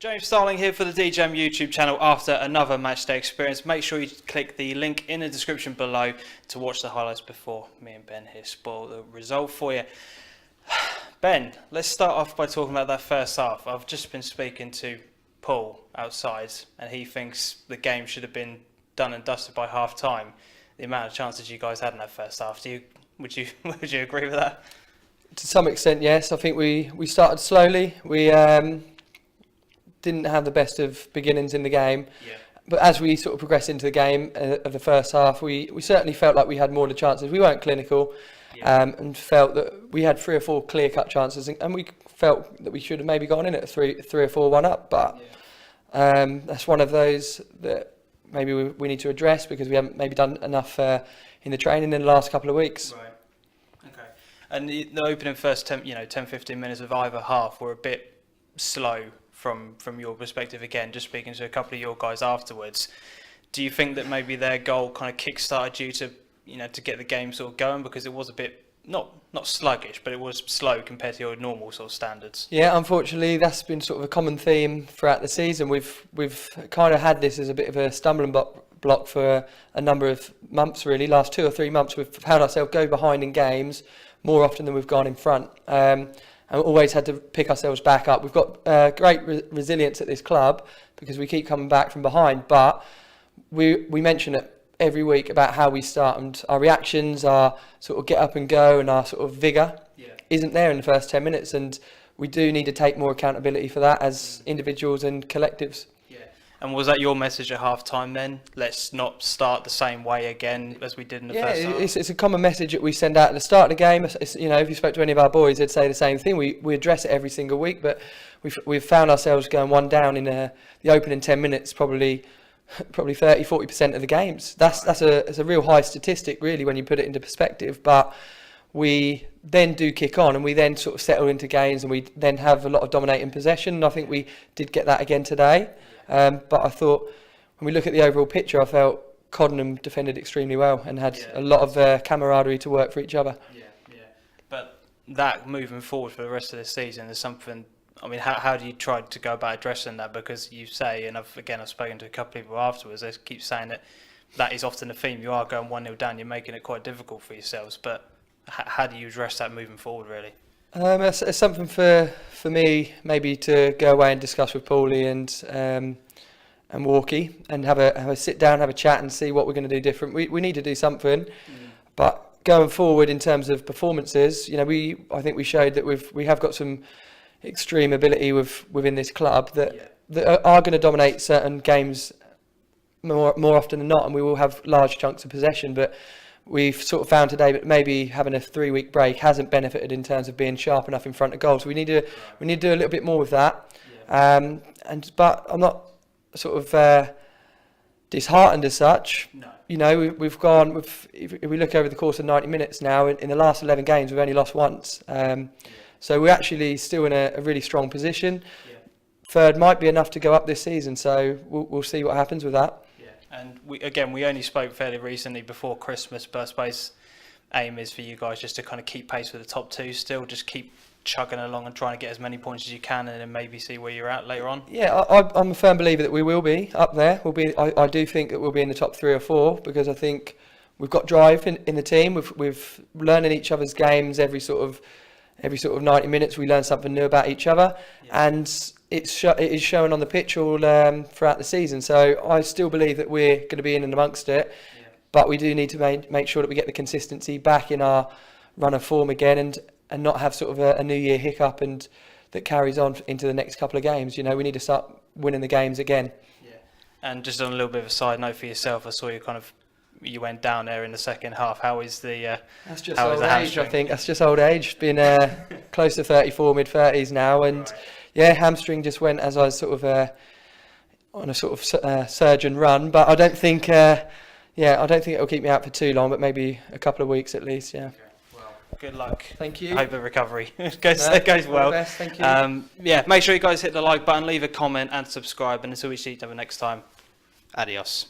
James Starling here for the DeeJam YouTube channel after another matchday experience. Make sure you click the link in the description below to watch the highlights before me and Ben here spoil the result for you. Ben, let's start off by talking about that first half. I've just been speaking to Paul outside and he thinks the game should have been done and dusted by half time. The amount of chances you guys had in that first half, would you agree with that? To some extent, yes. I think we started slowly. We didn't have the best of beginnings in the game, but as we sort of progressed into the game of the first half, we certainly felt like we had more of the chances. We weren't clinical, and felt that we had 3 or 4 clear-cut chances, and we felt that we should have maybe gone in at 3 or 4 1 up. But that's one of those that maybe we need to address because we haven't maybe done enough in the training in the last couple of weeks. Right. Okay. And the opening first 10-15 minutes of either half were a bit slow. From your perspective, again, just speaking to a couple of your guys afterwards, do you think that maybe their goal kind of kick-started you to get the game sort of going, because it was a bit not sluggish, but it was slow compared to your normal sort of standards? Yeah, unfortunately, that's been sort of a common theme throughout the season. We've kind of had this as a bit of a stumbling block for a number of months, really. Last 2 or 3 months, we've found ourselves go behind in games more often than we've gone in front. And always had to pick ourselves back up. We've got great resilience at this club because we keep coming back from behind, but we mention it every week about how we start, and our reactions, our sort of get up and go and our sort of vigour isn't there in the first 10 minutes, and we do need to take more accountability for that as individuals and collectives. And was that your message at half-time then? Let's not start the same way again as we did in the first half? Yeah, it's a common message that we send out at the start of the game. If you spoke to any of our boys, they'd say the same thing. We address it every single week, but we've found ourselves going 1 down in the opening 10 minutes, probably 30-40% of the games. That's a real high statistic, really, when you put it into perspective. But we then do kick on, and we then sort of settle into games, and we then have a lot of dominating possession. And I think we did get that again today. But I thought, when we look at the overall picture, I felt Coddenham defended extremely well and had a lot of camaraderie to work for each other. But that moving forward for the rest of the season is something. I mean, how do you try to go about addressing that? Because you say, and I've spoken to a couple of people afterwards, they keep saying that is often the theme. You are going 1-0 down, you're making it quite difficult for yourselves. But how do you address that moving forward, really? It's something for me maybe to go away and discuss with Paulie and Walkie, and have a sit down, have a chat, and see what we're going to do different. We need to do something, but going forward in terms of performances, I think we showed that we have got some extreme ability within this club that are going to dominate certain games more often than not, and we will have large chunks of possession, but we've sort of found today that maybe having a 3-week break hasn't benefited in terms of being sharp enough in front of goal. So we need to do a little bit more with that. But I'm not sort of disheartened as such. No. We've gone. If we look over the course of 90 minutes now, in the last 11 games, we've only lost once. So we're actually still in a really strong position. Third might be enough to go up this season. So we'll see what happens with that. And we only spoke fairly recently before Christmas, but I suppose aim is for you guys just to kind of keep pace with the top 2 still, just keep chugging along and trying to get as many points as you can, and then maybe see where you're at later on. Yeah, I'm a firm believer that we will be up there. I do think that we'll be in the top 3 or 4, because I think we've got drive in the team. We've learning each other's games every sort of 90 minutes. We learn something new about each other, and it is showing on the pitch all throughout the season. So I still believe that we're going to be in and amongst it, but we do need to make sure that we get the consistency back in our run of form again, and not have sort of a New Year hiccup and that carries on into the next couple of games. We need to start winning the games again. And just on a little bit of a side note for yourself, I saw you went down there in the second half. How is the that's just old age, I think. That's just old age. Been close to 34, mid-30s now, and hamstring just went as I was sort of on a sort of surgeon run. But I don't think it'll keep me out for too long, but maybe a couple of weeks at least. Yeah. Okay. Well, good luck. Thank you. Hope the recovery goes well. All the best. Thank you. Make sure you guys hit the like button, leave a comment, and subscribe. And until we see each other next time, adios.